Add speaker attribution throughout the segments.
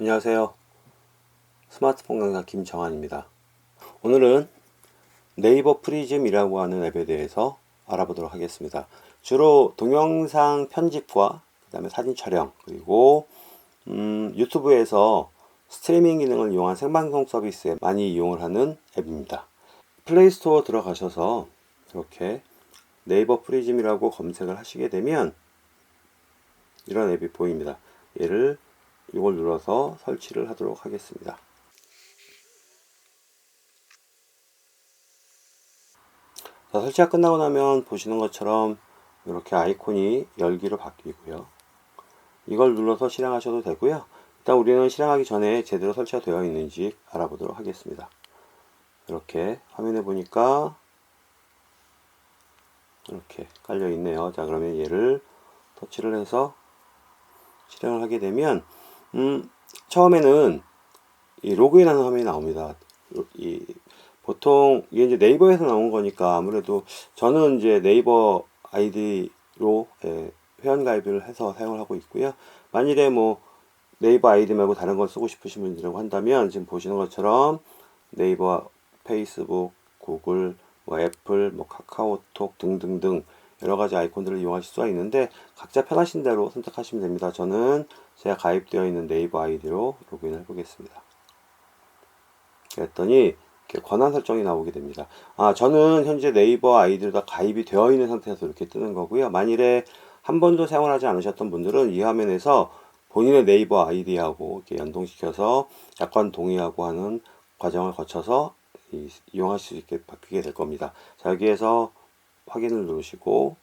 Speaker 1: 안녕하세요. 스마트폰 강사 김정환입니다. 오늘은 네이버 프리즘이라고 하는 앱에 대해서 알아보도록 하겠습니다. 주로 동영상 편집과 그 다음에 사진 촬영 그리고 유튜브에서 스트리밍 기능을 이용한 생방송 서비스에 많이 이용을 하는 앱입니다. 플레이스토어 들어가셔서 이렇게 네이버 프리즘이라고 검색을 하시게 되면 이런 앱이 보입니다. 이걸 눌러서 설치를 하도록 하겠습니다. 자, 설치가 끝나고 나면 보시는 것처럼 이렇게 아이콘이 열기로 바뀌고요. 이걸 눌러서 실행하셔도 되고요. 일단 우리는 실행하기 전에 제대로 설치가 되어 있는지 알아보도록 하겠습니다. 이렇게 화면에 보니까 이렇게 깔려 있네요. 자, 그러면 얘를 터치를 해서 실행을 하게 되면 처음에는 이 로그인하는 화면이 나옵니다. 보통 이게 이제 네이버에서 나온 거니까 아무래도 저는 이제 네이버 아이디로 회원 가입을 해서 사용을 하고 있고요. 만일에 뭐 네이버 아이디 말고 다른 걸 쓰고 싶으신 분이라고 한다면 지금 보시는 것처럼 네이버, 페이스북, 구글, 뭐 애플, 뭐 카카오톡 등등등 여러 가지 아이콘들을 이용하실 수가 있는데 각자 편하신 대로 선택하시면 됩니다. 저는 제가 가입되어 있는 네이버 아이디로 로그인을 해보겠습니다. 그랬더니 이렇게 권한 설정이 나오게 됩니다. 저는 현재 네이버 아이디로 다 가입이 되어 있는 상태에서 이렇게 뜨는 거고요. 만일에 한 번도 사용을 하지 않으셨던 분들은 이 화면에서 본인의 네이버 아이디하고 이렇게 연동시켜서 약관 동의하고 하는 과정을 거쳐서 이용할 수 있게 바뀌게 될 겁니다. 자, 여기에서 확인을 누르시고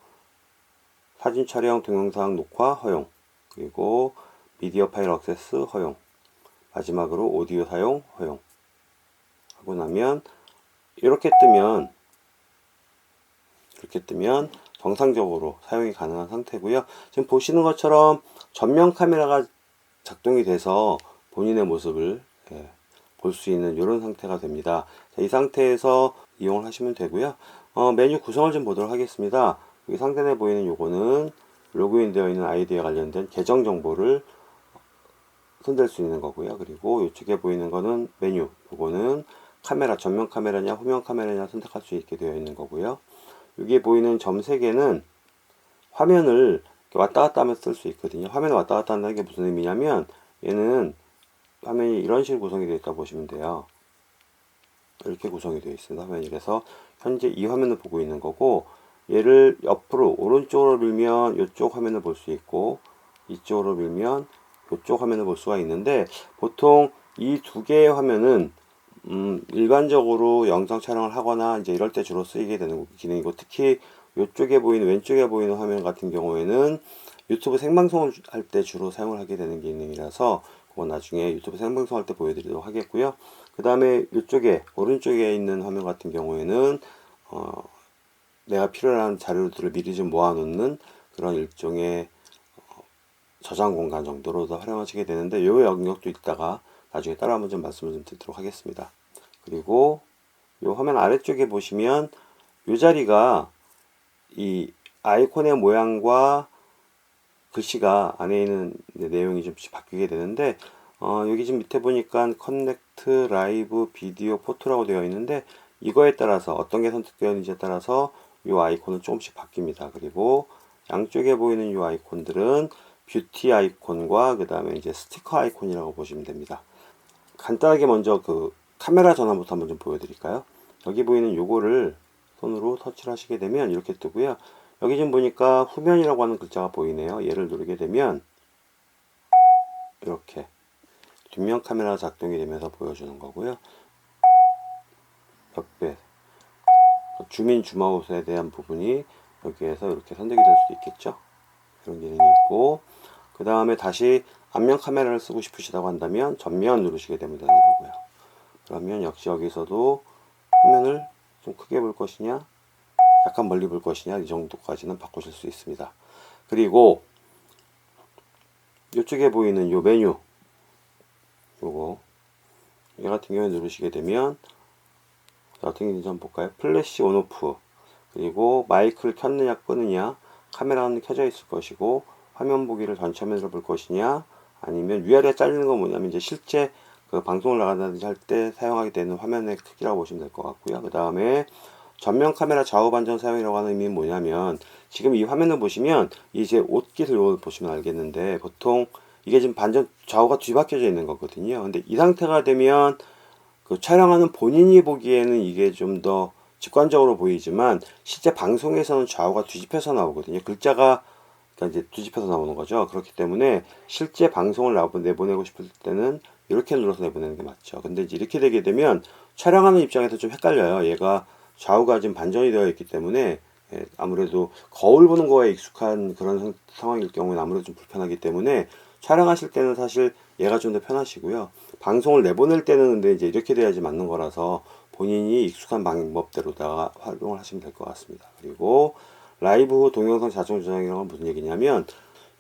Speaker 1: 사진 촬영, 동영상 녹화 허용, 그리고 미디어 파일 액세스 허용, 마지막으로 오디오 사용 허용 하고 나면 이렇게 뜨면 정상적으로 사용이 가능한 상태고요. 지금 보시는 것처럼 전면 카메라가 작동이 돼서 본인의 모습을 볼 수 있는 이런 상태가 됩니다. 자, 이 상태에서 이용을 하시면 되고요. 메뉴 구성을 좀 보도록 하겠습니다. 여기 상단에 보이는 요거는 로그인 되어 있는 아이디에 관련된 계정 정보를 손댈 수 있는 거고요. 그리고 이쪽에 보이는 거는 메뉴, 요거는 카메라, 전면 카메라냐 후면 카메라냐 선택할 수 있게 되어 있는 거고요. 여기에 보이는 점 3개는 화면을 왔다 갔다 하면서 쓸 수 있거든요. 화면을 왔다 갔다 한다는 게 무슨 의미냐면 얘는 화면이 이런 식으로 구성이 되어 있다고 보시면 돼요. 이렇게 구성이 되어 있습니다. 화면이. 그래서 현재 이 화면을 보고 있는 거고 얘를 옆으로 오른쪽으로 밀면 이쪽 화면을 볼 수 있고 이쪽으로 밀면 이쪽 화면을 볼 수가 있는데 보통 이 두 개의 화면은 일반적으로 영상 촬영을 하거나 이제 이럴 때 주로 쓰이게 되는 기능이고 특히 이쪽에 보이는 왼쪽에 보이는 화면 같은 경우에는 유튜브 생방송을 할 때 주로 사용을 하게 되는 기능이라서 그건 나중에 유튜브 생방송 할 때 보여드리도록 하겠고요. 그 다음에 이쪽에 오른쪽에 있는 화면 같은 경우에는 내가 필요한 자료들을 미리 좀 모아놓는 그런 일종의 저장 공간 정도로 더 활용하시게 되는데 이 영역도 이따가 나중에 따라 한번 좀 말씀을 좀 드리도록 하겠습니다. 그리고 이 화면 아래쪽에 보시면 이 자리가 이 아이콘의 모양과 글씨가 안에 있는 내용이 좀 바뀌게 되는데 여기 지금 밑에 보니까 커넥트, 라이브, 비디오, 포토라고 되어 있는데 이거에 따라서 어떤 게 선택되어 있는지에 따라서 이 아이콘은 조금씩 바뀝니다. 그리고 양쪽에 보이는 이 아이콘들은 뷰티 아이콘과 그 다음에 이제 스티커 아이콘이라고 보시면 됩니다. 간단하게 먼저 그 카메라 전환부터 한번 좀 보여드릴까요? 여기 보이는 요거를 손으로 터치를 하시게 되면 이렇게 뜨고요. 여기 지금 보니까 후면이라고 하는 글자가 보이네요. 얘를 누르게 되면 이렇게 뒷면 카메라 작동이 되면서 보여주는 거고요. 벽배, 줌인 줌아웃에 대한 부분이 여기에서 이렇게 선택이 될 수도 있겠죠. 그런 기능이 있고 그 다음에 다시 앞면 카메라를 쓰고 싶으시다고 한다면 전면 누르시게 되면 되는 거고요. 그러면 역시 여기서도 화면을 좀 크게 볼 것이냐 약간 멀리 볼 것이냐 이 정도까지는 바꾸실 수 있습니다. 그리고 이쪽에 보이는 요 메뉴 요거 얘 같은 경우에 누르시게 되면 어떤 게인지 한번 볼까요? 플래시 온오프 그리고 마이크를 켰느냐 끄느냐 카메라는 켜져 있을 것이고 화면 보기를 전체 화면으로 볼 것이냐 아니면 위아래가 잘리는 건 뭐냐면 이제 실제 그 방송을 나간다든지 할 때 사용하게 되는 화면의 크기라고 보시면 될 것 같고요. 그 다음에 전면 카메라 좌우 반전 사용이라고 하는 의미는 뭐냐면 지금 이 화면을 보시면 이제 옷깃을 보시면 알겠는데 보통 이게 지금 반전 좌우가 뒤바뀌어져 있는 거거든요. 근데 이 상태가 되면 그 촬영하는 본인이 보기에는 이게 좀 더 직관적으로 보이지만 실제 방송에서는 좌우가 뒤집혀서 나오거든요. 글자가 그러니까 이제 뒤집혀서 나오는 거죠. 그렇기 때문에 실제 방송을 내보내고 싶을 때는 이렇게 눌러서 내보내는 게 맞죠. 근데 이제 이렇게 되게 되면 촬영하는 입장에서 좀 헷갈려요. 얘가 좌우가 지금 반전이 되어 있기 때문에 아무래도 거울 보는 거에 익숙한 그런 상황일 경우에는 아무래도 좀 불편하기 때문에 촬영하실 때는 사실 얘가 좀 더 편하시고요. 방송을 내보낼 때는 근데 이제 이렇게 돼야지 맞는 거라서 본인이 익숙한 방법대로다가 활용을 하시면 될 것 같습니다. 그리고 라이브 후 동영상 자동 저장이라는 건 무슨 얘기냐면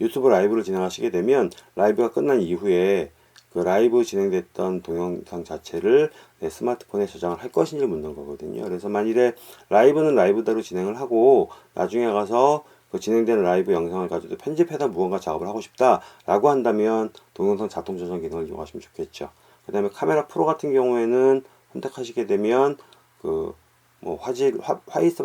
Speaker 1: 유튜브 라이브를 진행하시게 되면 라이브가 끝난 이후에 그 라이브 진행됐던 동영상 자체를 내 스마트폰에 저장을 할 것인지 묻는 거거든요. 그래서 만일에 라이브는 라이브대로 진행을 하고 나중에 가서 그 진행되는 라이브 영상을 가지고 편집해서 무언가 작업을 하고 싶다라고 한다면 동영상 자동 저장 기능을 이용하시면 좋겠죠. 그 다음에 카메라 프로 같은 경우에는 선택하시게 되면 그 뭐 화이트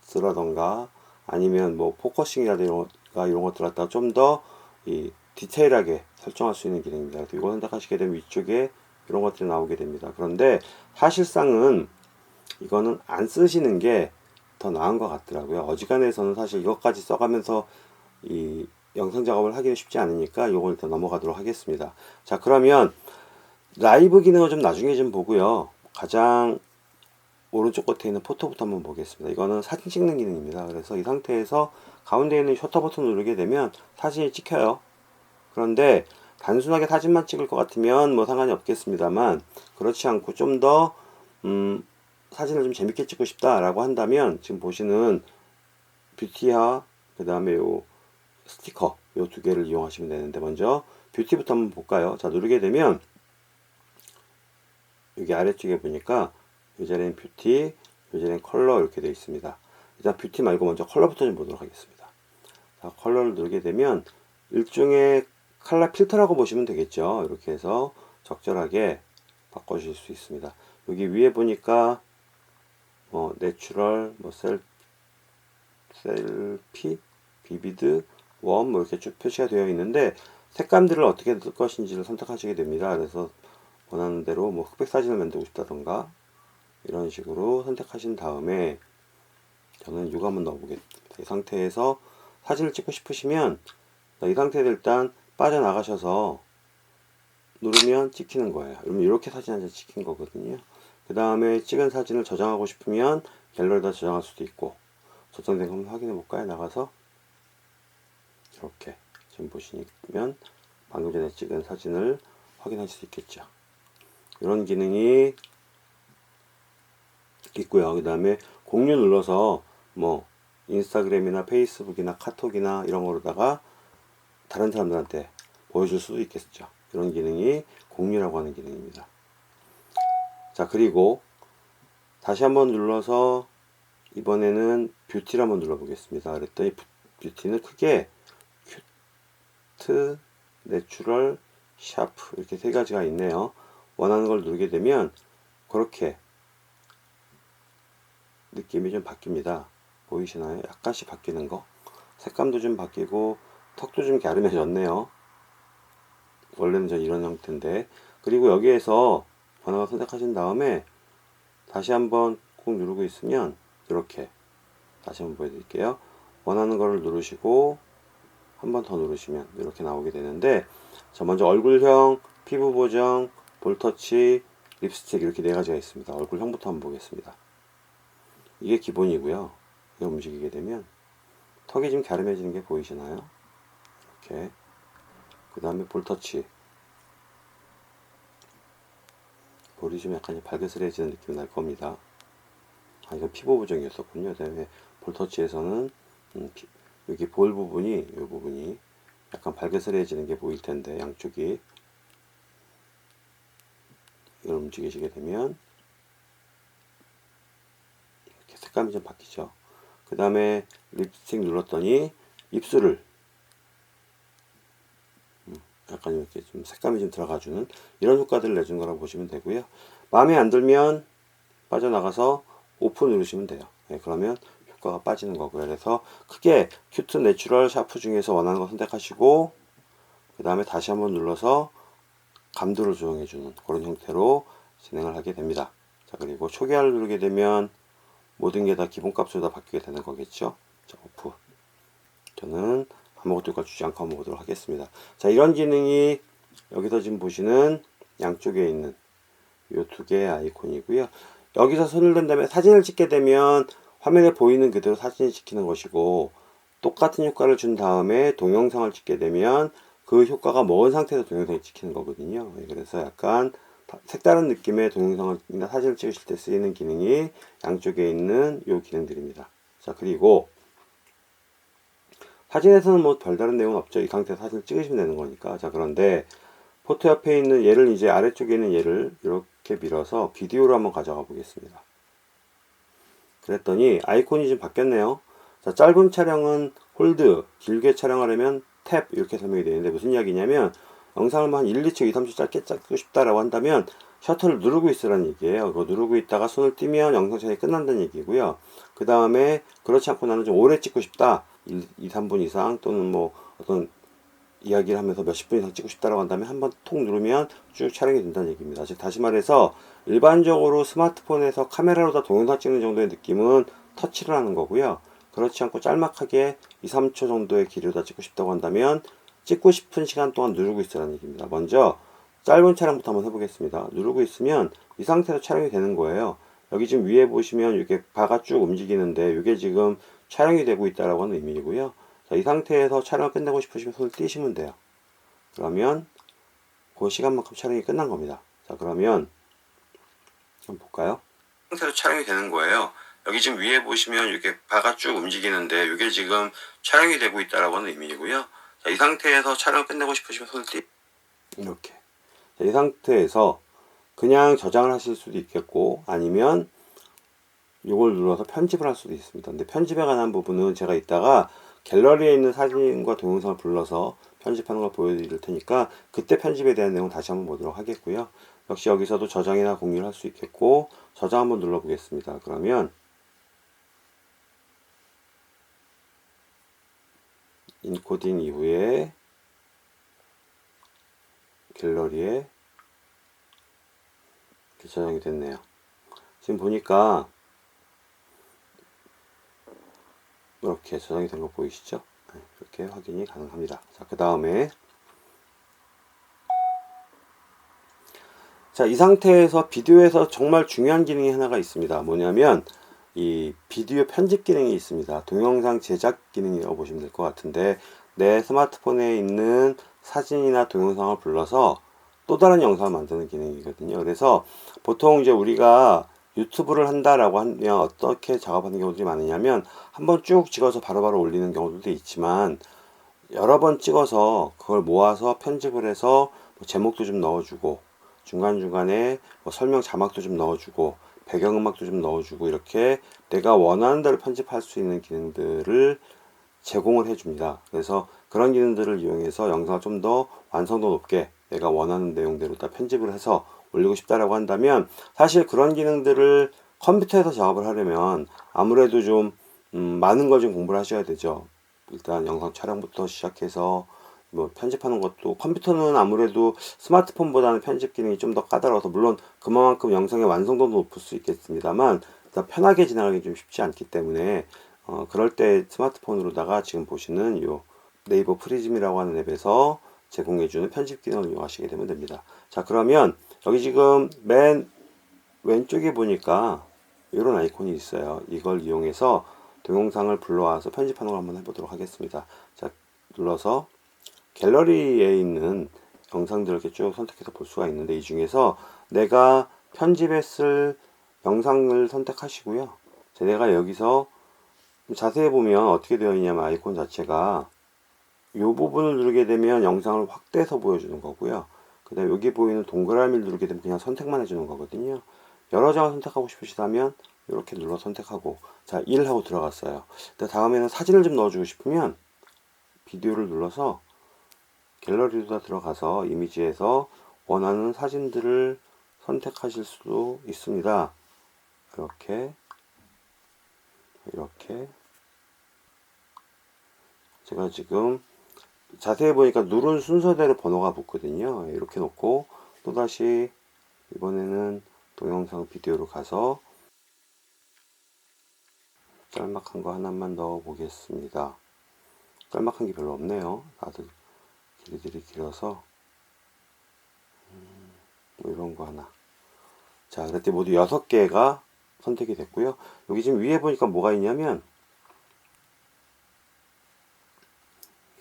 Speaker 1: 밸런스라던가 아니면 뭐 포커싱이라든가 이런 것들 갖다가 좀 더 이 디테일하게 설정할 수 있는 기능입니다. 그래서 이거 선택하시게 되면 위쪽에 이런 것들이 나오게 됩니다. 그런데 사실상은 이거는 안 쓰시는 게 더 나은 것 같더라고요. 어지간해서는 사실 이것까지 써가면서 이 영상 작업을 하기는 쉽지 않으니까 이걸 일단 넘어가도록 하겠습니다. 자, 그러면 라이브 기능을 좀 나중에 좀 보고요. 가장 오른쪽 끝에 있는 포토부터 한번 보겠습니다. 이거는 사진 찍는 기능입니다. 그래서 이 상태에서 가운데 있는 셔터 버튼 누르게 되면 사진이 찍혀요. 그런데 단순하게 사진만 찍을 것 같으면 뭐 상관이 없겠습니다만 그렇지 않고 좀 더 사진을 좀 재밌게 찍고 싶다라고 한다면 지금 보시는 뷰티와 그 다음에 요 스티커 요 두 개를 이용하시면 되는데 먼저 뷰티부터 한번 볼까요? 자, 누르게 되면 여기 아래쪽에 보니까 이 자리엔 뷰티, 이 자리엔 컬러 이렇게 되어 있습니다. 일단 뷰티 말고 먼저 컬러부터 좀 보도록 하겠습니다. 자, 컬러를 누르게 되면 일종의 컬러 필터라고 보시면 되겠죠. 이렇게 해서 적절하게 바꿔주실 수 있습니다. 여기 위에 보니까 내추럴, 셀피, 비비드, 웜 이렇게 쭉 표시가 되어 있는데 색감들을 어떻게 넣을 것인지를 선택하시게 됩니다. 그래서 원하는 대로 뭐 흑백 사진을 만들고 싶다던가 이런 식으로 선택하신 다음에 저는 이거 한번 넣어보겠습니다. 이 상태에서 사진을 찍고 싶으시면 이 상태에서 일단 빠져나가셔서 누르면 찍히는 거예요. 그러면 이렇게 사진 한 장 찍힌 거거든요. 그 다음에 찍은 사진을 저장하고 싶으면 갤러리에다 저장할 수도 있고 저장된 거 한번 확인해 볼까요? 나가서 이렇게 지금 보시면 방금 전에 찍은 사진을 확인하실 수 있겠죠. 이런 기능이 있고요. 그 다음에 공유 눌러서 뭐 인스타그램이나 페이스북이나 카톡이나 이런 거로다가 다른 사람들한테 보여줄 수도 있겠죠. 이런 기능이 공유라고 하는 기능입니다. 자, 그리고 다시 한번 눌러서 이번에는 뷰티를 한번 눌러보겠습니다. 그랬더니 뷰티는 크게 큐트, 내추럴, 샤프 이렇게 세 가지가 있네요. 원하는 걸 누르게 되면 그렇게 느낌이 좀 바뀝니다. 보이시나요? 약간씩 바뀌는 거. 색감도 좀 바뀌고 턱도 좀 갸름해졌네요. 원래는 저 이런 형태인데. 그리고 여기에서 번호를 선택하신 다음에 다시 한번 꾹 누르고 있으면 이렇게 다시 한번 보여드릴게요. 원하는 거를 누르시고 한 번 더 누르시면 이렇게 나오게 되는데 자, 먼저 얼굴형, 피부 보정, 볼터치, 립스틱 이렇게 네 가지가 있습니다. 얼굴형부터 한번 보겠습니다. 이게 기본이고요. 이거 움직이게 되면 턱이 좀 갸름해지는 게 보이시나요? 이렇게. 그 다음에 볼터치. 볼이 좀 약간 발그스레지는 느낌이 날 겁니다. 아, 이건 피부 보정이었었군요. 그 다음에 볼터치에서는 여기 볼 부분이, 이 부분이 약간 발그스레지는 게 보일 텐데, 양쪽이. 이걸 움직이시게 되면 이렇게 색감이 좀 바뀌죠. 그 다음에 립스틱 눌렀더니 입술을 약간 이렇게 좀 색감이 좀 들어가주는 이런 효과들을 내주는 거라고 보시면 되고요. 마음에 안 들면 빠져나가서 오프 누르시면 돼요. 네, 그러면 효과가 빠지는 거고요. 그래서 크게 큐트 내추럴 샤프 중에서 원하는 거 선택하시고 그 다음에 다시 한번 눌러서 감도를 조정해주는 그런 형태로 진행을 하게 됩니다. 자, 그리고 초기화를 누르게 되면 모든 게 다 기본값으로 다 바뀌게 되는 거겠죠. 자, 오프. 저는 아무것도 효과 주지 않고 한번 보도록 하겠습니다. 자, 이런 기능이 여기서 지금 보시는 양쪽에 있는 이 두 개의 아이콘이고요. 여기서 손을 댄 다음에 사진을 찍게 되면 화면에 보이는 그대로 사진이 찍히는 것이고, 똑같은 효과를 준 다음에 동영상을 찍게 되면 그 효과가 먹은 상태에서 동영상이 찍히는 거거든요. 그래서 약간 색다른 느낌의 동영상이나 사진을 찍으실 때 쓰이는 기능이 양쪽에 있는 이 기능들입니다. 자, 그리고 사진에서는 뭐 별다른 내용은 없죠. 이 상태에서 사진을 찍으시면 되는 거니까. 자, 그런데 포토 옆에 있는 얘를 이제 아래쪽에 있는 얘를 이렇게 밀어서 비디오로 한번 가져가 보겠습니다. 그랬더니 아이콘이 좀 바뀌었네요. 자, 짧은 촬영은 홀드, 길게 촬영하려면 탭 이렇게 설명이 되어 있는데 무슨 이야기냐면 영상을 한 1, 2초, 2, 3초 짧게 찍고 싶다라고 한다면 셔터를 누르고 있으라는 얘기예요. 그거 누르고 있다가 손을 띄면 영상 촬영이 끝난다는 얘기고요. 그 다음에 그렇지 않고 나는 좀 오래 찍고 싶다. 2, 3분 이상 또는 뭐 어떤 이야기를 하면서 몇십 분 이상 찍고 싶다라고 한다면 한번 톡 누르면 쭉 촬영이 된다는 얘기입니다. 즉 다시 말해서 일반적으로 스마트폰에서 카메라로 다 동영상 찍는 정도의 느낌은 터치를 하는 거고요. 그렇지 않고 짤막하게 2, 3초 정도의 길이로 다 찍고 싶다고 한다면 찍고 싶은 시간 동안 누르고 있으라는 얘기입니다. 먼저 짧은 촬영부터 한번 해보겠습니다. 누르고 있으면 이 상태로 촬영이 되는 거예요. 여기 지금 위에 보시면 이렇게 바가 쭉 움직이는데 이게 지금 촬영이 되고 있다라고 하는 의미이고요. 자, 이 상태에서 촬영을 끝내고 싶으시면 손을 띄시면 돼요. 그러면 그 시간만큼 촬영이 끝난 겁니다. 자, 그러면 한번 볼까요? 이 상태로 촬영이 되는 거예요. 여기 지금 위에 보시면 이렇게 바가 쭉 움직이는데 이게 지금 촬영이 되고 있다라고 하는 의미이고요. 자, 이 상태에서 촬영을 끝내고 싶으시면 손을 이렇게. 자, 이 상태에서 그냥 저장을 하실 수도 있겠고 아니면 이걸 눌러서 편집을 할 수도 있습니다. 근데 편집에 관한 부분은 제가 이따가 갤러리에 있는 사진과 동영상을 불러서 편집하는 걸 보여드릴 테니까 그때 편집에 대한 내용 다시 한번 보도록 하겠고요. 역시 여기서도 저장이나 공유를 할 수 있겠고 저장 한번 눌러 보겠습니다. 그러면 인코딩 이후에 갤러리에 이렇게 저장이 됐네요. 지금 보니까 이렇게 저장이 된 거 보이시죠? 이렇게 확인이 가능합니다. 자, 그 다음에 자, 이 상태에서 비디오에서 정말 중요한 기능이 하나가 있습니다. 뭐냐면 이 비디오 편집 기능이 있습니다. 동영상 제작 기능이라고 보시면 될 것 같은데 내 스마트폰에 있는 사진이나 동영상을 불러서 또 다른 영상을 만드는 기능이거든요. 그래서 보통 이제 우리가 유튜브를 한다라고 하면 어떻게 작업하는 경우들이 많으냐면 한번 쭉 찍어서 바로바로 올리는 경우들도 있지만 여러 번 찍어서 그걸 모아서 편집을 해서 뭐 제목도 좀 넣어주고 중간중간에 뭐 설명 자막도 좀 넣어주고 배경음악도 좀 넣어주고 이렇게 내가 원하는 대로 편집할 수 있는 기능들을 제공을 해줍니다. 그래서 그런 기능들을 이용해서 영상을 좀 더 완성도 높게 내가 원하는 내용대로 다 편집을 해서 올리고 싶다라고 한다면 사실 그런 기능들을 컴퓨터에서 작업을 하려면 아무래도 좀 많은 걸 좀 공부를 하셔야 되죠. 일단 영상 촬영부터 시작해서 뭐 편집하는 것도 컴퓨터는 아무래도 스마트폰보다는 편집 기능이 좀 더 까다로워서 물론 그만큼 영상의 완성도도 높을 수 있겠습니다만 일단 편하게 진행하기 좀 쉽지 않기 때문에 그럴 때 스마트폰으로다가 지금 보시는 요 네이버 프리즘이라고 하는 앱에서 제공해주는 편집 기능을 이용하시게 되면 됩니다. 자, 그러면 여기 지금 맨 왼쪽에 보니까 이런 아이콘이 있어요. 이걸 이용해서 동영상을 불러와서 편집하는 걸 한번 해보도록 하겠습니다. 자, 눌러서 갤러리에 있는 영상들을 이렇게 쭉 선택해서 볼 수가 있는데 이 중에서 내가 편집했을 영상을 선택하시고요. 내가 여기서 자세히 보면 어떻게 되어 있냐면 아이콘 자체가 이 부분을 누르게 되면 영상을 확대해서 보여주는 거고요. 그 다음에 여기 보이는 동그라미를 누르게 되면 그냥 선택만 해주는 거거든요. 여러 장을 선택하고 싶으시다면 이렇게 눌러 선택하고 자 1 하고 들어갔어요. 다음에는 사진을 좀 넣어주고 싶으면 비디오를 눌러서 갤러리로 들어가서 이미지에서 원하는 사진들을 선택하실 수도 있습니다. 이렇게 제가 지금 자세히 보니까 누른 순서대로 번호가 붙거든요. 이렇게 놓고 또다시 이번에는 동영상 비디오로 가서 짤막한 거 하나만 넣어 보겠습니다. 짤막한 게 별로 없네요. 다들 길이들이 길어서 뭐 이런 거 하나. 자, 그랬더니 모두 6개가 선택이 됐고요. 여기 지금 위에 보니까 뭐가 있냐면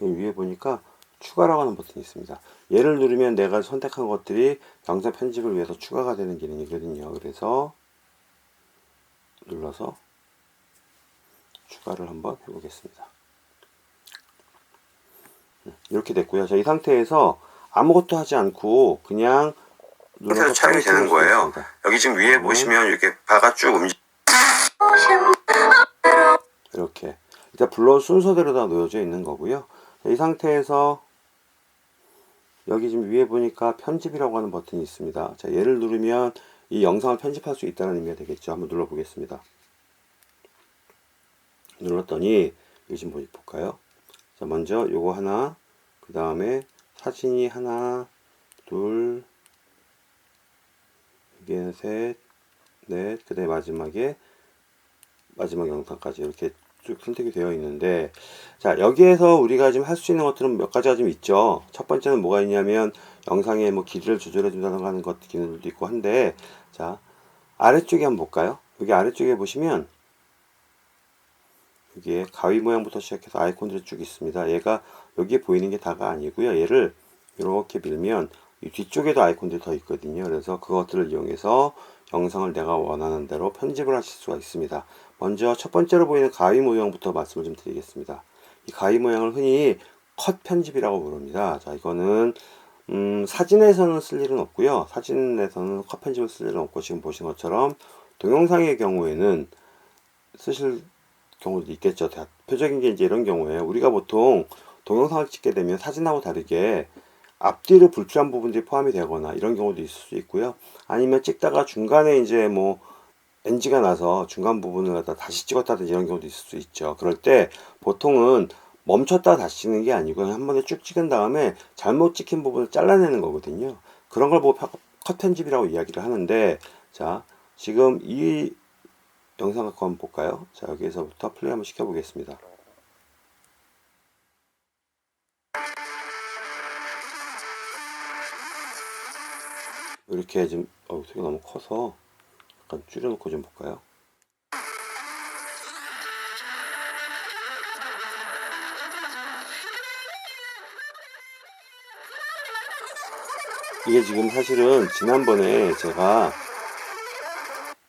Speaker 1: 위에 보니까 추가라고 하는 버튼이 있습니다. 얘를 누르면 내가 선택한 것들이 영상 편집을 위해서 추가가 되는 기능이거든요. 그래서 눌러서 추가를 한번 해보겠습니다. 이렇게 됐고요. 자, 이 상태에서 아무것도 하지 않고 그냥 눌러서 촬영이 되는 거예요. 여기 지금 위에 보시면 이렇게 바가 쭉 이렇게 일단 불러온 순서대로 다 놓여져 있는 거고요. 자, 이 상태에서 여기 지금 위에 보니까 편집이라고 하는 버튼이 있습니다. 자, 얘를 누르면 이 영상을 편집할 수 있다는 의미가 되겠죠. 한번 눌러 보겠습니다. 눌렀더니 여기 지금 볼까요? 자, 먼저 요거 하나, 그 다음에 사진이 하나, 둘, 이게 셋, 넷, 그 다음에 마지막 영상까지 이렇게 쭉 선택이 되어 있는데, 자, 여기에서 우리가 지금 할 수 있는 것들은 몇 가지가 좀 있죠. 첫 번째는 뭐가 있냐면 영상의 뭐 길이를 조절해 준다는 하는 것 기능들도 있고 한데, 자, 아래쪽에 한번 볼까요? 여기 아래쪽에 보시면 여기에 가위 모양부터 시작해서 아이콘들이 쭉 있습니다. 얘가 여기에 보이는 게 다가 아니고요. 얘를 이렇게 밀면 이 뒤쪽에도 아이콘들이 더 있거든요. 그래서 그것들을 이용해서 영상을 내가 원하는 대로 편집을 하실 수가 있습니다. 먼저 첫 번째로 보이는 가위 모양부터 말씀을 좀 드리겠습니다. 이 가위 모양을 흔히 컷 편집이라고 부릅니다. 자, 이거는 사진에서는 쓸 일은 없고요. 사진에서는 컷 편집을 쓸 일은 없고, 지금 보신 것처럼 동영상의 경우에는 쓰실 경우도 있겠죠. 대표적인 게 이제 이런 경우에 우리가 보통 동영상을 찍게 되면 사진하고 다르게 앞뒤로 불필요한 부분들이 포함이 되거나 이런 경우도 있을 수 있고요. 아니면 찍다가 중간에 이제 뭐 NG가 나서 중간 부분을 갖다 다시 찍었다든지 이런 경우도 있을 수 있죠. 그럴 때 보통은 멈췄다 다시 찍는 게 아니고 한 번에 쭉 찍은 다음에 잘못 찍힌 부분을 잘라내는 거거든요. 그런 걸 보고 컷 편집이라고 이야기를 하는데, 자, 지금 이 영상 갖고 한번 볼까요? 자, 여기에서부터 플레이 한번 시켜보겠습니다. 이렇게 지금 소리가 너무 커서 약간 줄여놓고 좀 볼까요? 이게 지금 사실은 지난번에 제가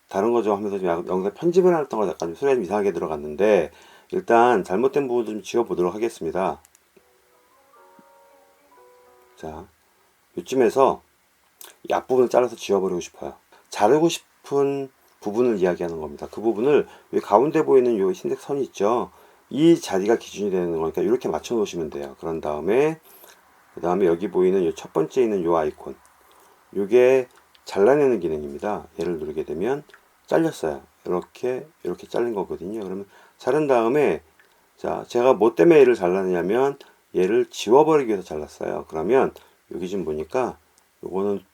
Speaker 1: 다른 거 좀 하면서 좀 영상 편집을 했던 거 약간 소리가 좀 이상하게 들어갔는데, 일단 잘못된 부분 좀 지워보도록 하겠습니다. 자, 이쯤에서 이 앞부분을 잘라서 지워버리고 싶어요. 자르고 싶은 부분을 이야기하는 겁니다. 그 부분을 이 가운데 보이는 요 흰색 선이 있죠. 이 자리가 기준이 되는 거니까 이렇게 맞춰 놓으시면 돼요. 그런 다음에 그 다음에 여기 보이는 요 첫 번째 있는 요 아이콘, 요게 잘라내는 기능입니다. 얘를 누르게 되면 잘렸어요. 이렇게 잘린 거거든요. 그러면 자른 다음에, 자, 제가 뭐 때문에 얘를 잘랐냐면 얘를 지워버리기 위해서 잘랐어요. 그러면 여기 지금 보니까 요거는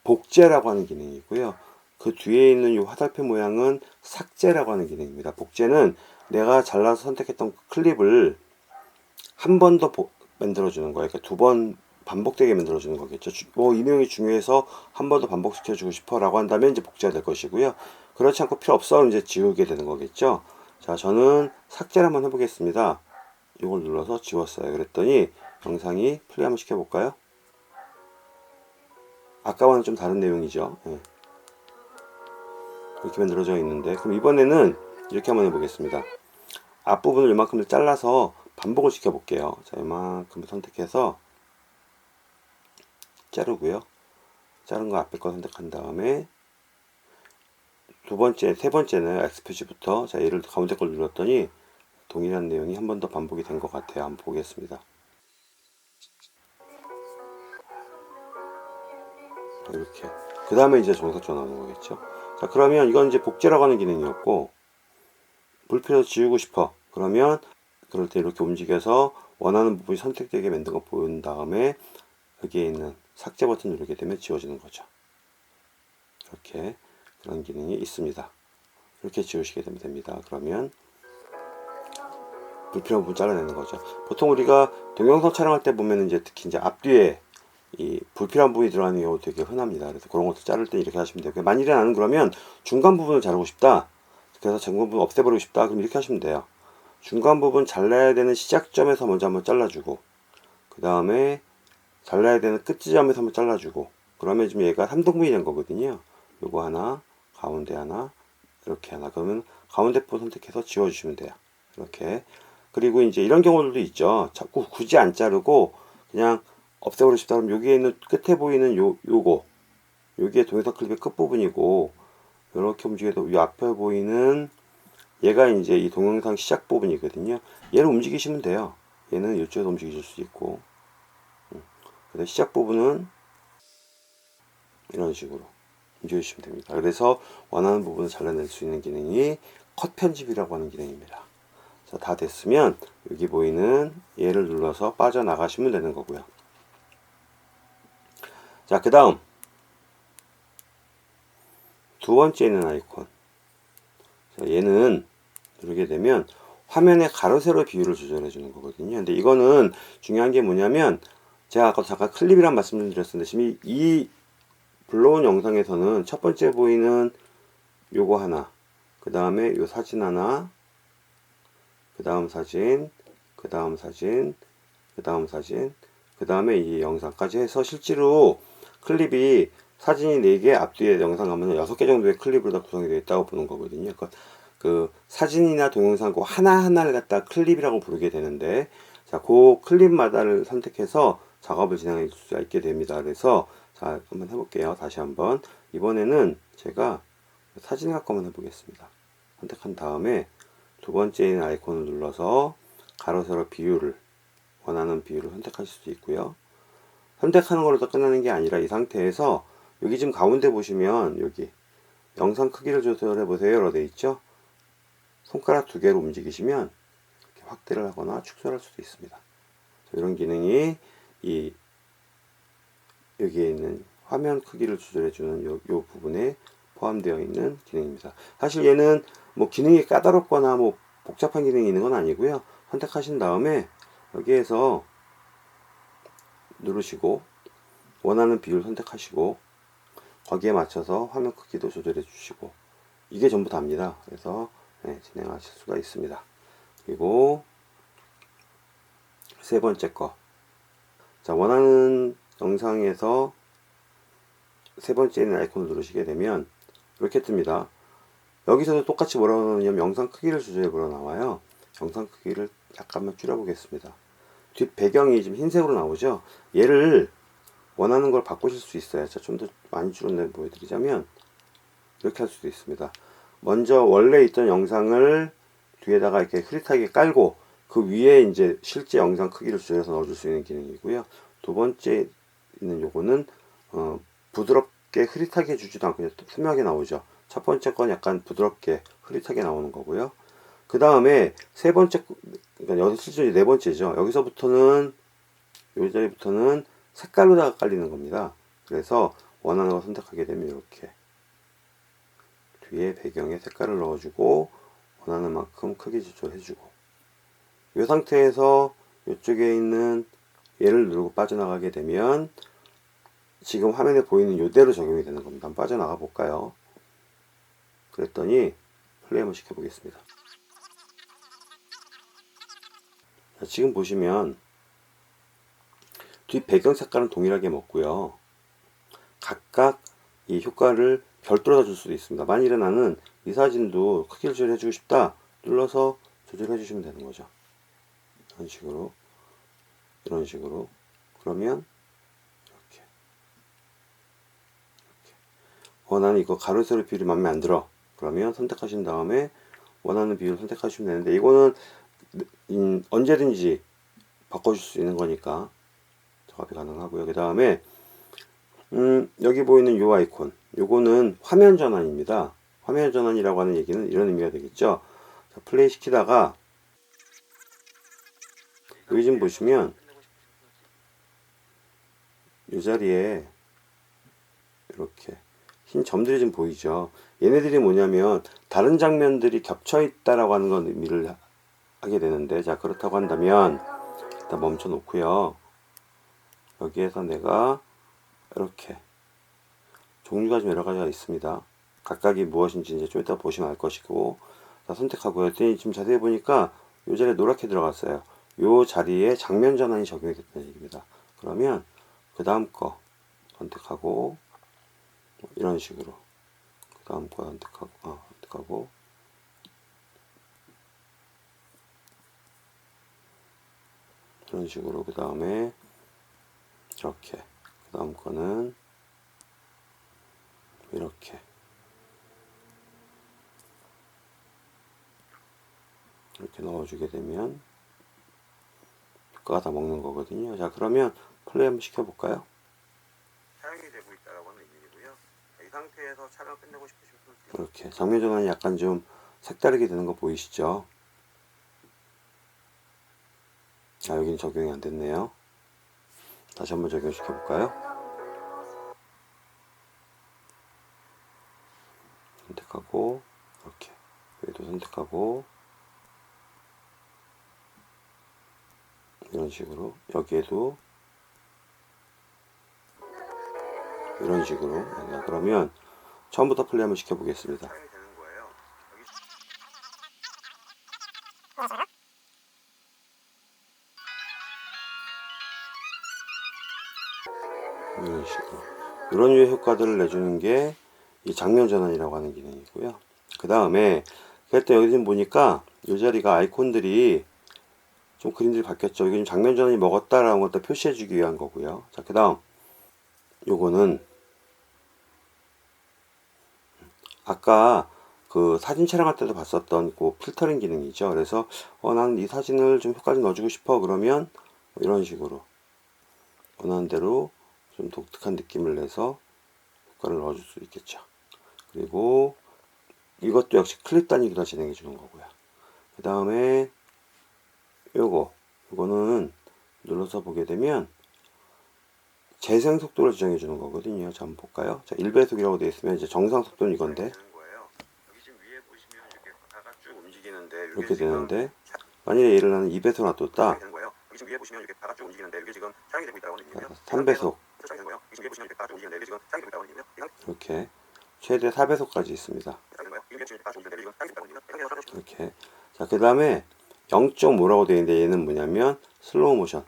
Speaker 1: 복제라고 하는 기능이고요. 그 뒤에 있는 이 화살표 모양은 삭제라고 하는 기능입니다. 복제는 내가 잘라서 선택했던 클립을 한 번 더 만들어주는 거예요. 그러니까 두 번 반복되게 만들어주는 거겠죠. 이 내용이 중요해서 한 번 더 반복시켜주고 싶어 라고 한다면 이제 복제가 될 것이고요. 그렇지 않고 필요 없어 이제 지우게 되는 거겠죠. 자, 저는 삭제를 한번 해보겠습니다. 이걸 눌러서 지웠어요. 그랬더니 영상이 플레이 한번 시켜볼까요? 아까와는 좀 다른 내용이죠. 예. 이렇게 만들어져 있는데, 그럼 이번에는 이렇게 한번 해보겠습니다. 앞부분을 이만큼을 잘라서 반복을 시켜 볼게요. 자, 이만큼을 선택해서 자르고요. 자른 거 앞에 거 선택한 다음에 세 번째는 X표시부터, 자, 얘를 가운데 걸 눌렀더니 동일한 내용이 한 번 더 반복이 된 것 같아요. 한번 보겠습니다. 이렇게. 그 다음에 이제 정사조 나오는 거겠죠. 자, 그러면 이건 이제 복제라고 하는 기능이었고, 불필요해서 지우고 싶어. 그러면 그럴 때 이렇게 움직여서 원하는 부분이 선택되게 만든 거 보인 다음에 여기에 있는 삭제 버튼 누르게 되면 지워지는 거죠. 이렇게 그런 기능이 있습니다. 이렇게 지우시게 되면 됩니다. 그러면 불필요한 부분 잘라내는 거죠. 보통 우리가 동영상 촬영할 때 보면 이제 특히 이제 앞뒤에 이 불필요한 부분이 들어가는 경우 되게 흔합니다. 그래서 그런 것도 자를 때 이렇게 하시면 되고요. 만일에 나는 그러면 중간 부분을 자르고 싶다. 그래서 중간 부분 없애버리고 싶다. 그럼 이렇게 하시면 돼요. 중간 부분 잘라야 되는 시작점에서 먼저 한번 잘라주고, 그 다음에 잘라야 되는 끝 지점에서 한번 잘라주고, 그러면 지금 얘가 3등분이 된 거거든요. 요거 하나, 가운데 하나, 이렇게 하나. 그러면 가운데 부분 선택해서 지워주시면 돼요. 이렇게. 그리고 이제 이런 경우들도 있죠. 자꾸 굳이 안 자르고 그냥 없애버리고 싶다 그러면 여기에 있는 끝에 보이는 요거 여기에 동영상 클립의 끝부분이고, 이렇게 움직여도 이 앞에 보이는 얘가 이제 이 동영상 시작 부분이거든요. 얘를 움직이시면 돼요. 얘는 이쪽에서 움직이실 수 있고, 그래서 시작 부분은 이런 식으로 움직여주시면 됩니다. 그래서 원하는 부분을 잘라낼 수 있는 기능이 컷 편집이라고 하는 기능입니다. 자, 다 됐으면 여기 보이는 얘를 눌러서 빠져나가시면 되는 거고요. 자, 그 다음 두 번째 있는 아이콘. 자, 얘는 누르게 되면 화면의 가로 세로 비율을 조절해 주는 거거든요. 근데 이거는 중요한 게 뭐냐면, 제가 아까 잠깐 클립이란 말씀 좀 드렸었는데, 지금 이 불러온 영상에서는 첫 번째 보이는 요거 하나, 그 다음에 요 사진 하나, 그 다음 사진, 그 다음 사진, 그 다음 사진, 그 다음에 이 영상까지 해서 실제로 클립이 사진이 4개, 앞뒤에 영상 가면 6개 정도의 클립으로 다 구성이 되어 있다고 보는 거거든요. 그 사진이나 동영상 그 하나하나를 갖다 클립이라고 부르게 되는데, 자, 그 클립마다를 선택해서 작업을 진행할 수가 있게 됩니다. 그래서 자, 한번 해볼게요. 다시 한번. 이번에는 제가 사진 갖고 한번 해보겠습니다. 선택한 다음에 두 번째 아이콘을 눌러서 가로 세로 비율을, 원하는 비율을 선택하실 수 있고요. 선택하는 걸로 더 끝나는 게 아니라 이 상태에서 여기 지금 가운데 보시면 여기 영상 크기를 조절해 보세요 라고 되어 있죠. 손가락 두 개로 움직이시면 이렇게 확대를 하거나 축소할 수도 있습니다. 이런 기능이 이 여기에 있는 화면 크기를 조절해 주는 요 부분에 포함되어 있는 기능입니다. 사실 얘는 뭐 기능이 까다롭거나 뭐 복잡한 기능이 있는 건 아니고요. 선택하신 다음에 여기에서 누르시고 원하는 비율 선택하시고 거기에 맞춰서 화면 크기도 조절해 주시고, 이게 전부 다입니다. 그래서 진행하실 수가 있습니다. 그리고 세 번째 거, 자, 원하는 영상에서 세 번째 있는 아이콘을 누르시게 되면 이렇게 뜹니다. 여기서도 똑같이 뭐라고 나오냐면 영상 크기를 조절해 보라 나와요. 영상 크기를 약간만 줄여 보겠습니다. 뒷 배경이 지금 흰색으로 나오죠. 얘를 원하는 걸 바꾸실 수 있어요. 자, 좀 더 많이 줄여내 보여드리자면 이렇게 할 수도 있습니다. 먼저 원래 있던 영상을 뒤에다가 이렇게 흐릿하게 깔고 그 위에 이제 실제 영상 크기를 조절해서 넣어줄 수 있는 기능이고요. 두 번째 있는 요거는 부드럽게 흐릿하게 주지도 않고 그냥 투명하게 나오죠. 첫 번째 건 약간 부드럽게 흐릿하게 나오는 거고요. 그 다음에 세 번째, 그러니까 여기서 실제 네 번째죠. 여기서부터는 요 자리부터는 색깔로다가 깔리는 겁니다. 그래서 원하는 거 선택하게 되면 이렇게 뒤에 배경에 색깔을 넣어주고 원하는 만큼 크기 조절해주고, 이 상태에서 이쪽에 있는 얘를 누르고 빠져나가게 되면 지금 화면에 보이는 이대로 적용이 되는 겁니다. 한번 빠져나가 볼까요? 그랬더니 플레이 한번 시켜보겠습니다. 자, 지금 보시면 뒷 배경 색깔은 동일하게 먹고요. 각각 이 효과를 별도로 다 줄 수도 있습니다. 만일에 나는 이 사진도 크기를 조절해 주고 싶다, 눌러서 조절해 주시면 되는 거죠. 이런 식으로, 이런 식으로. 그러면 이렇게 나는 이거 가로 세로 비율이 마음에 안 들어. 그러면 선택하신 다음에 원하는 비율을 선택하시면 되는데, 이거는 언제든지 바꿔줄 수 있는 거니까 작업이 가능하고요. 그 다음에 여기 보이는 요 아이콘, 요거는 화면 전환입니다. 화면 전환이라고 하는 얘기는 이런 의미가 되겠죠. 자, 플레이 시키다가 여기 좀 보시면 이 자리에 이렇게 흰 점들이 좀 보이죠. 얘네들이 뭐냐면 다른 장면들이 겹쳐 있다라고 하는 건 의미를 하게 되는데, 자, 그렇다고 한다면 일단 멈춰 놓고요. 여기에서 내가 이렇게 종류가 좀 여러 가지가 있습니다. 각각이 무엇인지 이제 좀 이따 보시면 알 것이고, 자, 선택하고요. 지금 자세히 보니까 이 자리에 노랗게 들어갔어요. 이 자리에 장면 전환이 적용이 됐다는 얘기입니다. 그러면 그 다음 거 선택하고 이런 식으로 그 다음 거 선택하고 이런 식으로 그 다음에 이렇게 그 다음 거는 이렇게 넣어주게 되면 효과가 다 먹는 거거든요. 자, 그러면 플레이 한번 시켜볼까요? 사용이 되고 있다라고 하는 의미이고요. 이 상태에서 촬영 끝내고 싶으시면 이렇게 장면 전환이 약간 좀 색다르게 되는 거 보이시죠? 자, 여기는 적용이 안 됐네요. 다시 한번 적용시켜 볼까요? 선택하고 이렇게 여기도 선택하고 이런 식으로 여기에도 이런 식으로. 그러면 처음부터 플레이 한번 시켜보겠습니다. 이런 식으로 이런 유의 효과들을 내주는 게 이 장면 전환이라고 하는 기능이고요. 그 다음에 그때 여기 좀 보니까 이 자리가 아이콘들이 좀 그림들이 바뀌었죠. 여기 장면 전환이 먹었다라는 것도 표시해주기 위한 거고요. 자, 그 다음 요거는 아까 그 사진 촬영할 때도 봤었던 그 필터링 기능이죠. 그래서 나는 이 사진을 좀 효과 좀 넣어주고 싶어. 그러면 이런 식으로 원하는 대로 좀 독특한 느낌을 내서 효과를 넣어줄 수 있겠죠. 그리고 이것도 역시 클립 단위로 진행해 주는 거고요. 그 다음에 요거는 눌러서 보게 되면 재생 속도를 지정해 주는 거거든요. 자, 한번 볼까요? 자, 1배속이라고 되어 있으면 이제 정상 속도는 이건데 이렇게 되는데, 만일에 얘를 나는 2배속 놔뒀다. 3배속 이렇게 최대 4배속까지 있습니다. 이렇게. 자, 그 다음에 0.5라고 되어 있는데 얘는 뭐냐면 슬로우 모션.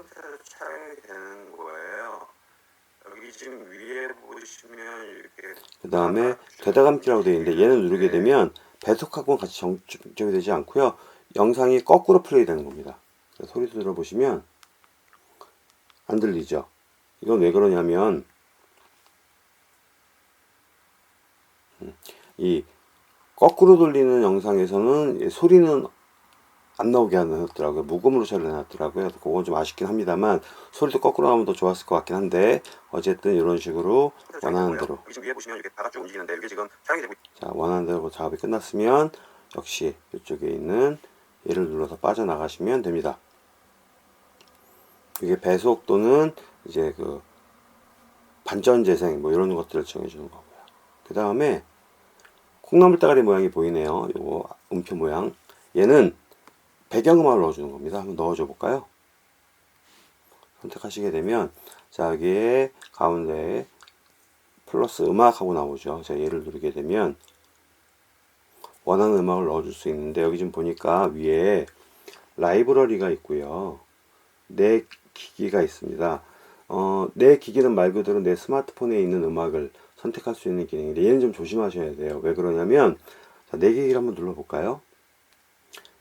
Speaker 1: 그 다음에 되다감기라고 되어 있는데 얘는 누르게 되면 배속하고는 같이 정적이 되지 않고요. 영상이 거꾸로 플레이 되는 겁니다. 소리도 들어보시면 안 들리죠? 이건 왜 그러냐면 이 거꾸로 돌리는 영상에서는 소리는 안 나오게 해놨더라고요. 무음으로 처리를 해놨더라고요. 그건 좀 아쉽긴 합니다만 소리도 거꾸로 나오면 더 좋았을 것 같긴 한데 어쨌든 이런 식으로 원하는 대로 자, 원하는 대로 작업이 끝났으면 역시 이쪽에 있는 얘를 눌러서 빠져나가시면 됩니다. 이게 배속 또는 이제 그 반전 재생 뭐 이런 것들을 정해주는 거고요. 그 다음에 콩나물 따가리 모양이 보이네요. 요거 음표 모양. 얘는 배경음악을 넣어주는 겁니다. 한번 넣어줘 볼까요? 선택하시게 되면 자, 여기에 가운데에 플러스 음악하고 나오죠. 자, 얘를 누르게 되면 원하는 음악을 넣어줄 수 있는데 여기 좀 보니까 위에 라이브러리가 있고요. 내 기기가 있습니다. 내 기기는 말 그대로 내 스마트폰에 있는 음악을 선택할 수 있는 기능인데 얘는 좀 조심하셔야 돼요. 왜 그러냐면 자, 내 기기를 한번 눌러볼까요?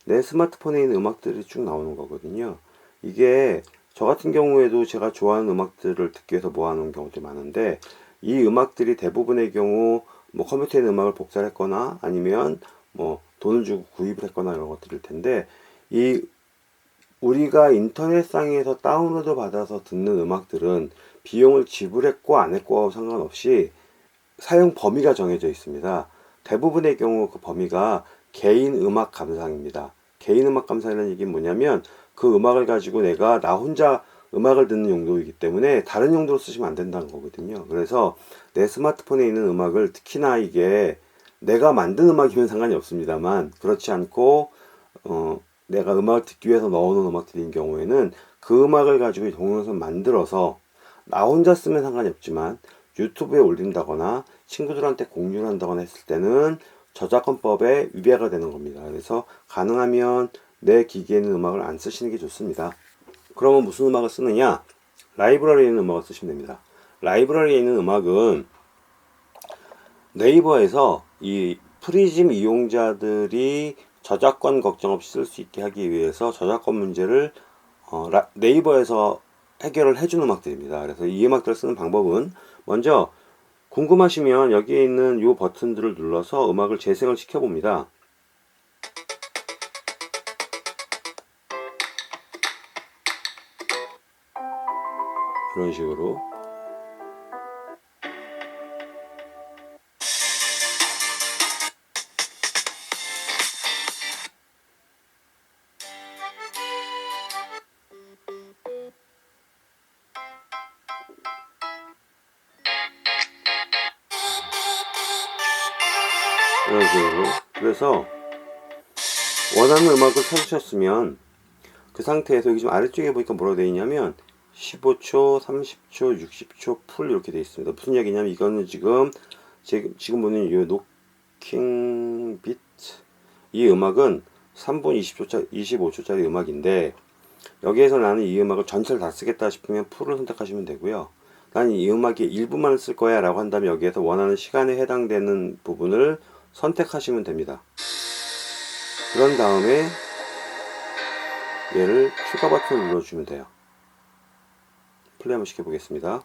Speaker 1: 내 스마트폰에 있는 음악들이 쭉 나오는 거거든요. 이게 저 같은 경우에도 제가 좋아하는 음악들을 듣기 위해서 모아놓은 경우도 많은데 이 음악들이 대부분의 경우 뭐 컴퓨터에 있는 음악을 복사를 했거나 아니면 뭐 돈을 주고 구입을 했거나 이런 것들일 텐데 이 우리가 인터넷상에서 다운로드 받아서 듣는 음악들은 비용을 지불했고 안 했고 상관없이 사용 범위가 정해져 있습니다. 대부분의 경우 그 범위가 개인 음악 감상입니다. 개인 음악 감상이라는 얘기는 뭐냐면 그 음악을 가지고 내가 나 혼자 음악을 듣는 용도이기 때문에 다른 용도로 쓰시면 안 된다는 거거든요. 그래서 내 스마트폰에 있는 음악을, 특히나 이게 내가 만든 음악이면 상관이 없습니다만 그렇지 않고 내가 음악을 듣기 위해서 넣어놓은 음악들인 경우에는 그 음악을 가지고 동영상을 만들어서 나 혼자 쓰면 상관이 없지만 유튜브에 올린다거나 친구들한테 공유를 한다거나 했을 때는 저작권법에 위배가 되는 겁니다. 그래서 가능하면 내 기기에 있는 음악을 안 쓰시는 게 좋습니다. 그러면 무슨 음악을 쓰느냐? 라이브러리에 있는 음악을 쓰시면 됩니다. 라이브러리에 있는 음악은 네이버에서 이 프리즘 이용자들이 저작권 걱정 없이 쓸 수 있게 하기 위해서 저작권 문제를 네이버에서 해결을 해주는 음악들입니다. 그래서 이 음악들을 쓰는 방법은 먼저 궁금하시면 여기에 있는 이 버튼들을 눌러서 음악을 재생을 시켜봅니다. 이런 식으로 그래서 원하는 음악을 찾으셨으면 그 상태에서 여기 좀 아래쪽에 보니까 뭐라고 되어 있냐면 15초, 30초, 60초 풀 이렇게 되어 있습니다. 무슨 얘기냐면 이거는 지금 보는 이 노킹 비트, 이 음악은 3분 25초짜리 음악인데 여기에서 나는 이 음악을 전체를 다 쓰겠다 싶으면 풀을 선택하시면 되고요. 나는 이 음악의 일부만 쓸 거야 라고 한다면 여기에서 원하는 시간에 해당되는 부분을 선택하시면 됩니다. 그런 다음에 얘를 추가 버튼을 눌러주면 돼요. 플레이 한번 시켜보겠습니다.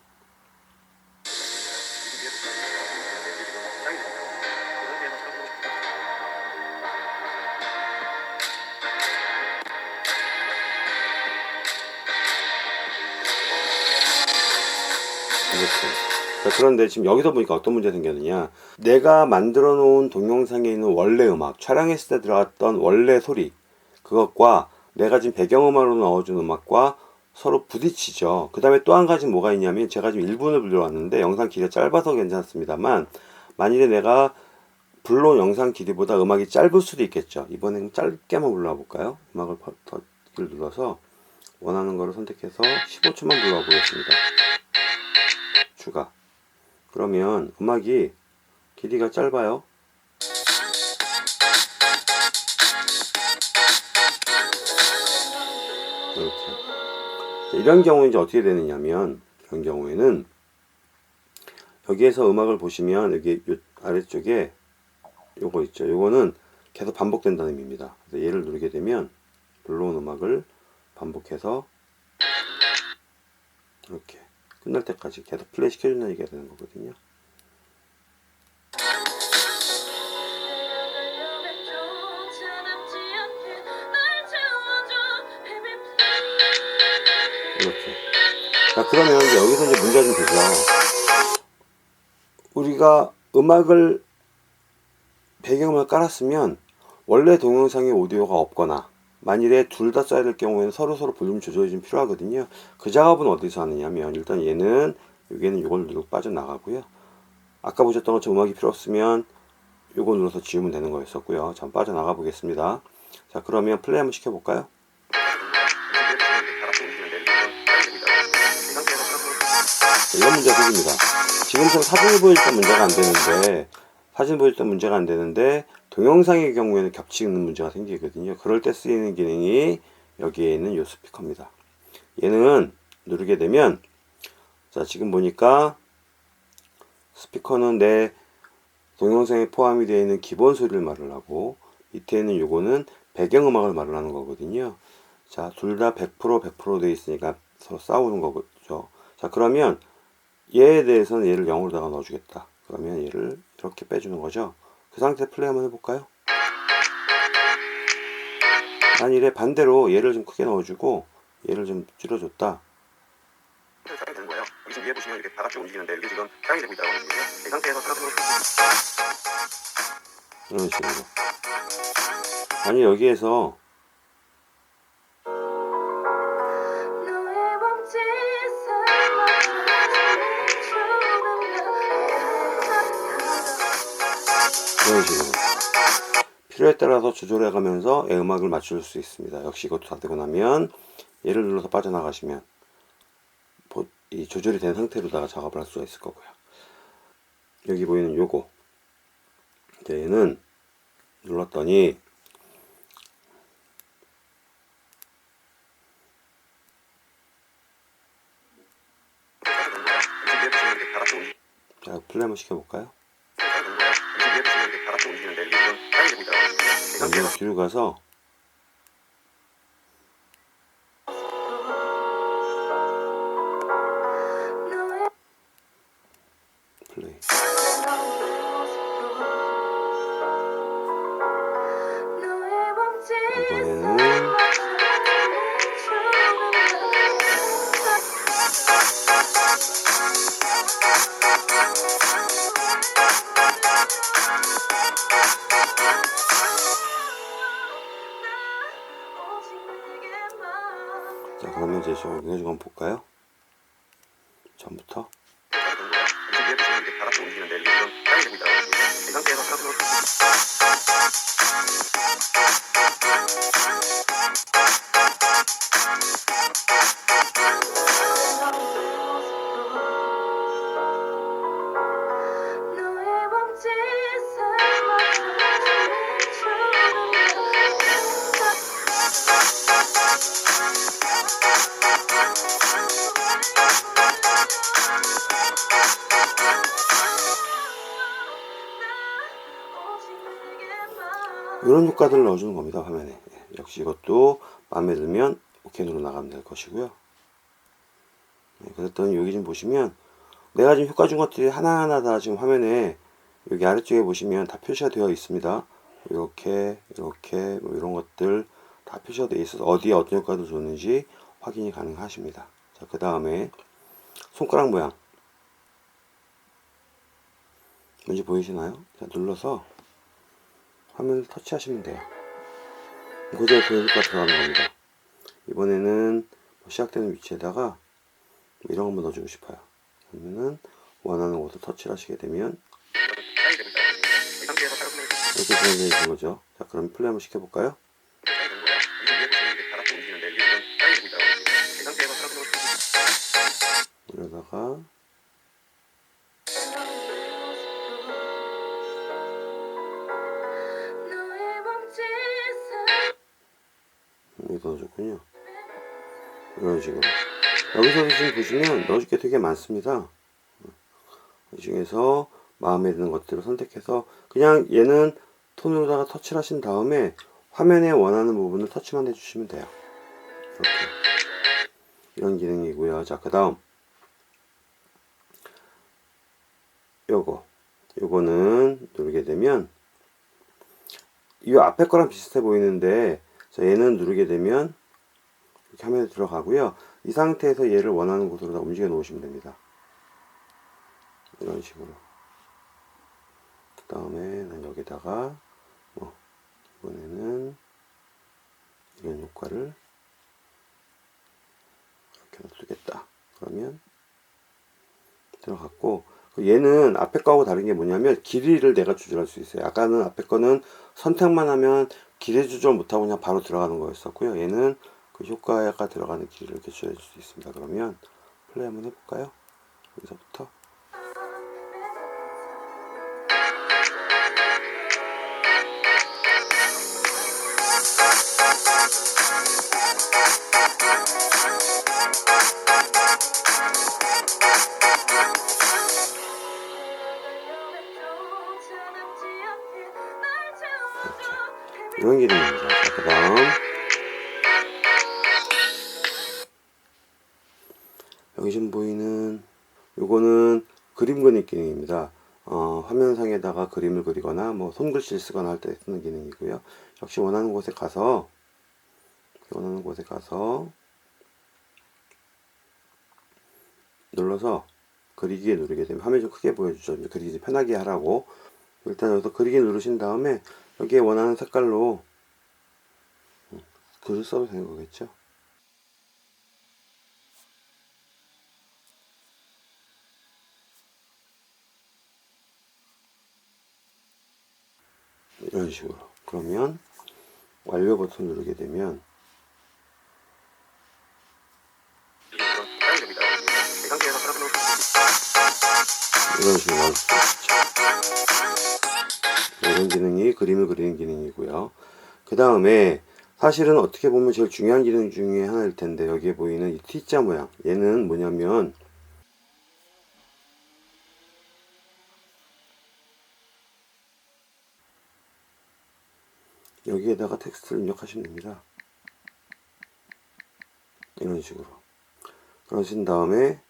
Speaker 1: 자, 그런데 지금 여기서 보니까 어떤 문제가 생겼느냐, 내가 만들어 놓은 동영상에 있는 원래 음악, 촬영했을 때 들어갔던 원래 소리, 그것과 내가 지금 배경음악으로 넣어준 음악과 서로 부딪히죠. 그 다음에 또 한 가지 뭐가 있냐면, 제가 지금 1분을 불러왔는데 영상 길이가 짧아서 괜찮습니다만 만일에 내가 불러온 영상 길이보다 음악이 짧을 수도 있겠죠. 이번엔 짧게만 불러와 볼까요? 음악을 버튼을 눌러서 원하는 거를 선택해서 15초만 불러와 보겠습니다. 추가. 그러면 음악이 길이가 짧아요. 이렇게. 이런 경우에 이제 어떻게 되느냐면, 이런 경우에는 여기에서 음악을 보시면 여기 아래쪽에 요거 있죠. 요거는 계속 반복된다는 의미입니다. 그래서 얘를 누르게 되면 불러온 음악을 반복해서 이렇게 끝날 때까지 계속 플레이 시켜준다는 얘기가 되는 거거든요. 이렇게. 자, 그러면 이제 여기서 이제 문제가 좀 되죠. 우리가 음악을 배경음을 깔았으면 원래 동영상에 오디오가 없거나 만일에 둘 다 써야 될 경우에는 서로 볼륨 조절이 좀 필요하거든요. 그 작업은 어디서 하느냐면, 일단 얘는 여기에는 이걸 누르고 빠져나가고요. 아까 보셨던 것처럼 음악이 필요 없으면 요거 눌러서 지우면 되는 거였었고요. 자, 빠져나가 보겠습니다. 자, 그러면 플레이 한번 시켜볼까요? 이런 문제가 생깁니다. 지금처럼 사진을 보일 때 문제가 안 되는데 동영상의 경우에는 겹치는 문제가 생기거든요. 그럴 때 쓰이는 기능이 여기에 있는 이 스피커입니다. 얘는 누르게 되면, 자, 지금 보니까 스피커는 내 동영상에 포함이 되어 있는 기본 소리를 말을 하고, 밑에 있는 요거는 배경음악을 말을 하는 거거든요. 자, 둘 다 100% 되어 있으니까 서로 싸우는 거죠. 자, 그러면 얘에 대해서는 얘를 0으로다가 넣어주겠다. 그러면 얘를 이렇게 빼주는 거죠. 그 상태 플레이 한번 해볼까요? 만일에 반대로 얘를 좀 크게 넣어주고 얘를 좀 줄여줬다. 위에 보시면 이렇게 다 같이 움직이는데 이게 지금 사용이 되고 있다고 하는 거예요. 이 상태에서 이런 식으로. 아니 여기에서 이런 식으로 필요에 따라서 조절해 가면서 음악을 맞출 수 있습니다. 역시 이것도 다 되고 나면 얘를 눌러서 빠져나가시면 이 조절이 된 상태로다가 작업을 할 수가 있을 거고요. 여기 보이는 요거 이제 얘는 눌렀더니 자 플레이 한번 시켜볼까요? 먼저 뒤로 가서 플레이. 이번에는 자 그러면 이제 좀 한번 볼까요? 전부터 이런 효과들을 넣어주는 겁니다. 화면에. 역시 이것도 마음에 들면 OK 누르 나가면 될 것이고요. 그랬더니 여기 좀 보시면 내가 지금 효과 준 것들이 하나하나 다 지금 화면에 여기 아래쪽에 보시면 다 표시가 되어 있습니다. 이렇게 뭐 이런 것들 다 표시가 되어 있어서 어디에 어떤 효과를 줬는지 확인이 가능하십니다. 자, 그 다음에 손가락 모양 뭔지 보이시나요? 자, 눌러서 화면을 터치하시면 돼요. 고정의 그 효과 들어가는 겁니다. 이번에는 시작되는 위치에다가 이런 거 한번 넣어주고 싶어요. 그러면은 원하는 곳을 터치를 하시게 되면 이렇게 진행되어 있는 거죠. 자, 그럼 플레이 한번 시켜볼까요? 이러다가 여기 넣어줬군요. 이런 식으로 여기서 지금 보시면 넣어줄 게 되게 많습니다. 이 중에서 마음에 드는 것들을 선택해서 그냥 얘는 톤으로다가 터치를 하신 다음에 화면에 원하는 부분을 터치만 해주시면 돼요. 이렇게 이런 기능이고요. 자, 그 다음 요거는 누르게 되면 이 앞에 거랑 비슷해 보이는데 자, 얘는 누르게 되면 이렇게 화면에 들어가고요. 이 상태에서 얘를 원하는 곳으로 다 움직여 놓으시면 됩니다. 이런 식으로. 그 다음에 난 여기다가 이번에는 이런 효과를 이렇게 놔두겠다. 그러면 들어갔고 얘는 앞에 거하고 다른 게 뭐냐면 길이를 내가 조절할 수 있어요. 아까는 앞에 거는 선택만 하면 길이 조절 못하고 그냥 바로 들어가는 거였었고요. 얘는 그 효과가 들어가는 길이를 이렇게 조절해 줄 수 있습니다. 그러면 플레이 한번 해볼까요? 여기서부터 이런 기능입니다. 자, 그 다음 여기 지금 보이는 요거는 그림 그리기 기능입니다. 화면상에다가 그림을 그리거나 뭐 손글씨를 쓰거나 할 때 쓰는 기능이고요. 역시 원하는 곳에 가서 눌러서 그리기에 누르게 되면 화면이 좀 크게 보여주죠. 이제 그리기 편하게 하라고. 일단 여기서 그리기 누르신 다음에 여기에 원하는 색깔로 글을 써도 되는 거겠죠. 이런 식으로. 그러면 완료 버튼 누르게 되면 이런 식으로 나올 수 있죠. 이런 기능이 그림을 그리는 기능이고요. 그 다음에 사실은 어떻게 보면 제일 중요한 기능 중에 하나일 텐데, 여기에 보이는 이 T자 모양, 얘는 뭐냐면 여기에다가 텍스트를 입력하시면 됩니다. 이런 식으로. 그러신 다음에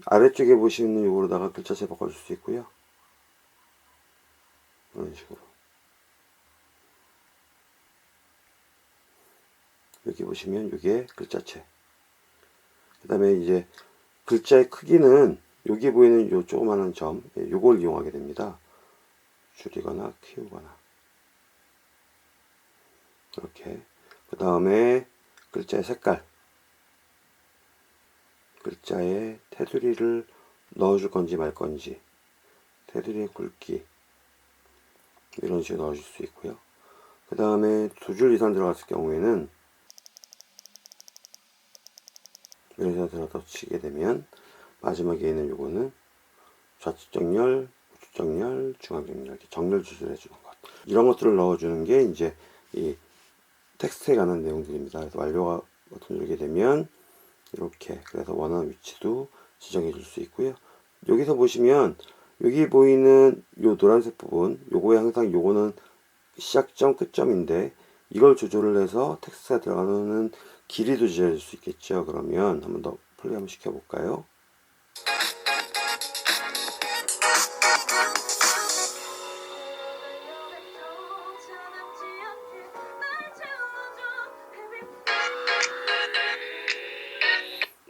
Speaker 1: 아래쪽에 보시는 요거로다가 글자체 바꿔줄 수 있고요. 이런 식으로. 여기 보시면 이게 글자체. 그 다음에 이제 글자의 크기는 여기 보이는 요 조그마한 점, 요걸 이용하게 됩니다. 줄이거나 키우거나. 이렇게. 그 다음에 글자의 색깔. 글자에 테두리를 넣어줄 건지 말 건지. 테두리의 굵기. 이런 식으로 넣어줄 수 있고요. 그 다음에 두 줄 이상 들어갔을 경우에는 이런 식으로 들어가서 치게 되면 마지막에 있는 요거는 좌측 정렬, 우측 정렬, 중앙 정렬, 이렇게 정렬 조절해 주는 것. 이런 것들을 넣어주는 게 이제 이 텍스트에 관한 내용들입니다. 그래서 완료 버튼 누르게 되면 이렇게, 그래서 원하는 위치도 지정해 줄 수 있고요. 여기서 보시면 여기 보이는 요 노란색 부분, 요거에 항상 요거는 시작점, 끝점인데 이걸 조절을 해서 텍스트가 들어가는 길이도 조절할 수 있겠죠. 그러면 한번 더 플레이 한번 시켜볼까요?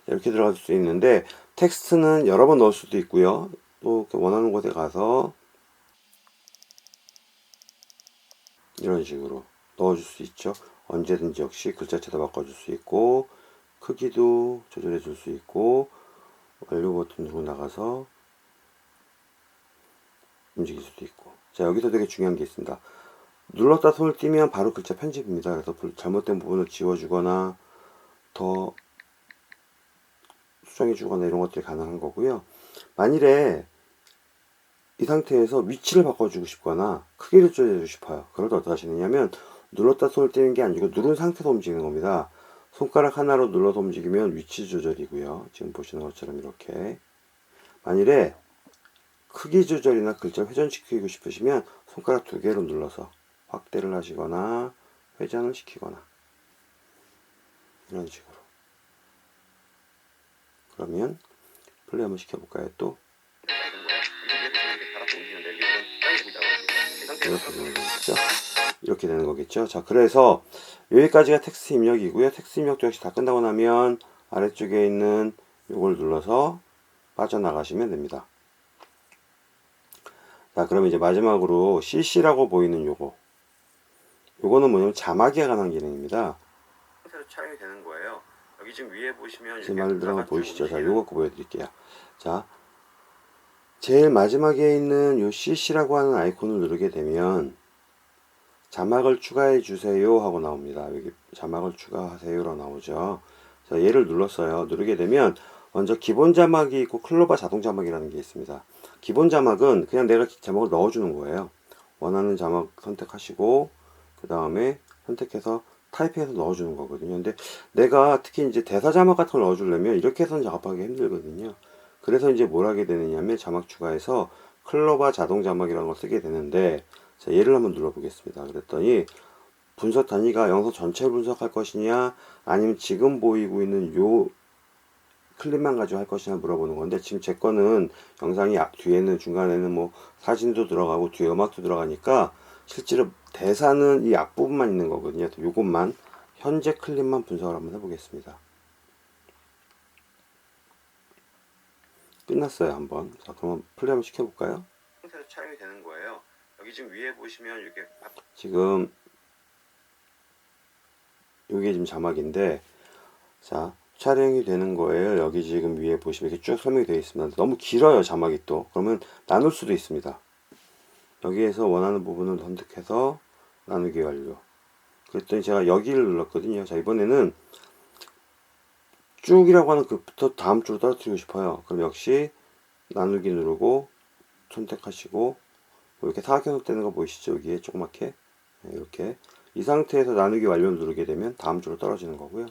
Speaker 1: 이렇게 들어갈 수 있는데 텍스트는 여러 번 넣을 수도 있고요. 또 원하는 곳에 가서 이런 식으로 넣어줄 수 있죠. 언제든지 역시 글자체도 바꿔줄 수 있고 크기도 조절해 줄 수 있고 완료 버튼 누르고 나가서 움직일 수도 있고. 자, 여기서 되게 중요한 게 있습니다. 눌렀다 손을 띄면 바로 글자 편집입니다. 그래서 잘못된 부분을 지워주거나 더 수정해주거나 이런 것들이 가능한 거고요. 만일에 이 상태에서 위치를 바꿔주고 싶거나 크기를 조절해주고 싶어요. 그럴 때 어떻게 하시느냐면 눌렀다 손을 떼는 게 아니고 누른 상태에서 움직이는 겁니다. 손가락 하나로 눌러서 움직이면 위치 조절이고요. 지금 보시는 것처럼 이렇게. 만일에 크기 조절이나 글자 회전시키고 싶으시면 손가락 두 개로 눌러서 확대를 하시거나 회전을 시키거나 이런 식으로. 그러면 플레이 한번 시켜볼까요? 또 이렇게 되는 거겠죠. 자, 그래서 여기까지가 텍스트 입력이고요. 텍스트 입력도 역시 다 끝나고 나면 아래쪽에 있는 이걸 눌러서 빠져나가시면 됩니다. 자, 그럼 이제 마지막으로 CC라고 보이는 요거는 뭐냐면 자막에 관한 기능입니다. 상태로 촬영이 되는 거예요. 여기 지금 위에 보시면 제 말을 들어가 보이시죠? 자, 요거 갖고 보여드릴게요. 자, 제일 마지막에 있는 요 CC라고 하는 아이콘을 누르게 되면 자막을 추가해 주세요 하고 나옵니다. 여기 자막을 추가하세요로 나오죠. 자, 얘를 눌렀어요. 누르게 되면 먼저 기본 자막이 있고 클로바 자동 자막이라는 게 있습니다. 기본 자막은 그냥 내가 자막을 넣어주는 거예요. 원하는 자막 선택하시고 그 다음에 선택해서 타이핑해서 넣어주는 거거든요. 근데 내가 특히 이제 대사 자막 같은 걸 넣어주려면 이렇게 해서는 작업하기 힘들거든요. 그래서 이제 뭘 하게 되느냐면 자막 추가해서 클로바 자동 자막이라는 걸 쓰게 되는데, 자, 얘를 한번 눌러보겠습니다. 그랬더니 분석 단위가 영상 전체를 분석할 것이냐 아니면 지금 보이고 있는 요 클립만 가지고 할 것이냐 물어보는 건데, 지금 제 거는 영상이 뒤에는 중간에는 뭐 사진도 들어가고 뒤에 음악도 들어가니까 실제로 대사는 이 앞부분만 있는 거거든요. 요것만 현재 클립만 분석을 한번 해보겠습니다. 끝났어요. 한번. 자, 그러면 플레이 한번 시켜볼까요? 상태로 촬영이 되는 거예요. 여기 지금 위에 보시면 이렇게 지금 이게 지금 자막인데, 자, 촬영이 되는 거예요. 여기 지금 위에 보시면 이렇게 쭉 설명이 되어 있습니다. 너무 길어요, 자막이 또. 그러면 나눌 수도 있습니다. 여기에서 원하는 부분을 선택해서 나누기 완료. 그랬더니 제가 여기를 눌렀거든요. 자, 이번에는 쭉이라고 하는 그부터 다음 줄로 떨어뜨리고 싶어요. 그럼 역시 나누기 누르고 선택하시고, 이렇게 사각형으로 되는 거 보이시죠? 여기에 조그맣게. 네, 이렇게. 이 상태에서 나누기 완료를 누르게 되면 다음 줄로 떨어지는 거고요.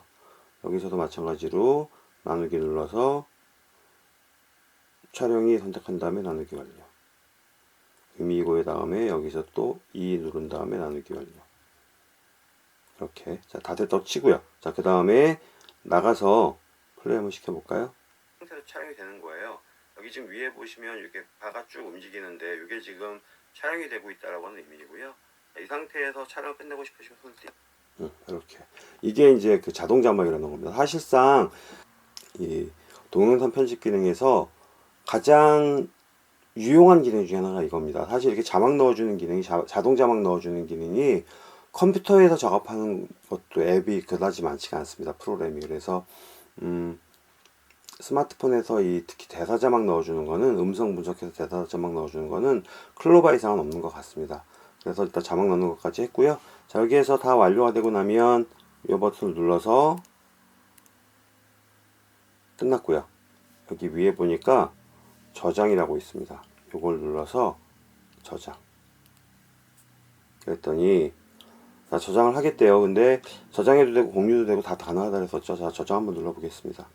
Speaker 1: 여기서도 마찬가지로 나누기 눌러서 촬영이 선택한 다음에 나누기 완료. 의미이고의 다음에 여기서 또 2 누른 다음에 나누기 완료. 이렇게. 자, 다 됐다고 치고요. 자, 그 다음에 나가서 플레이 한번 시켜볼까요? 상태로 촬영이 되는 거예요. 여기 지금 위에 보시면 이렇게 바가 쭉 움직이는데 이게 지금 촬영이 되고 있다라고 하는 의미이고요. 이 상태에서 촬영 끝내고 싶으시면 손 띄. 이렇게. 이게 이제 그 자동 자막이라는 겁니다. 사실상 이 동영상 편집 기능에서 가장 유용한 기능 중에 하나가 이겁니다. 사실 이렇게 자막 넣어주는 기능이 자동 자막 넣어주는 기능이 컴퓨터에서 작업하는 것도 앱이 그다지 많지가 않습니다. 프로그램이. 그래서 스마트폰에서 특히 대사 자막 넣어주는 거는, 음성 분석해서 대사 자막 넣어주는 거는 클로바 이상은 없는 것 같습니다. 그래서 일단 자막 넣는 것까지 했고요. 자, 여기에서 다 완료가 되고 나면 이 버튼을 눌러서 끝났고요. 여기 위에 보니까 저장이라고 있습니다. 요걸 눌러서 저장. 그랬더니 자, 저장을 하겠대요. 근데 저장해도 되고 공유도 되고 다 가능하다 그랬었죠. 자, 저장 한번 눌러보겠습니다.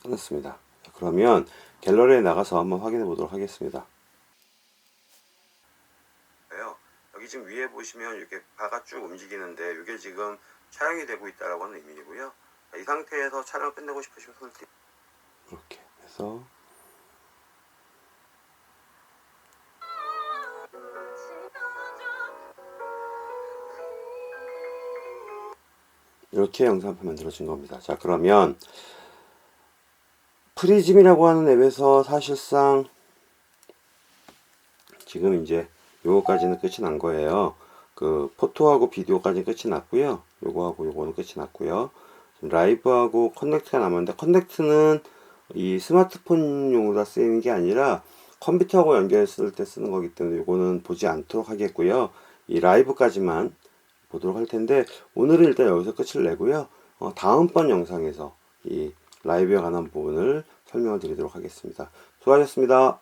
Speaker 1: 끝났습니다. 자, 그러면 갤러리에 나가서 한번 확인해 보도록 하겠습니다. 여기 지금 위에 보시면 이렇게 바가 쭉 움직이는데 이게 지금 촬영이 되고 있다라고 하는 의미이고요. 이 상태에서 촬영 끝내고 싶으시면 손을 띄. 이렇게 해서 이렇게 영상표 만들어진 겁니다. 자, 그러면 프리즘이라고 하는 앱에서 사실상 지금 이제 요거까지는 끝이 난 거예요. 그 포토하고 비디오까지 끝이 났고요. 요거하고 요거는 끝이 났고요. 라이브하고 커넥트가 남았는데, 커넥트는 이 스마트폰용으로 쓰이는 게 아니라 컴퓨터하고 연결했을 때 쓰는 거기 때문에 요거는 보지 않도록 하겠고요. 이 라이브까지만 보도록 할 텐데, 오늘은 일단 여기서 끝을 내고요. 다음번 영상에서 이 라이브에 관한 부분을 설명을 드리도록 하겠습니다. 수고하셨습니다.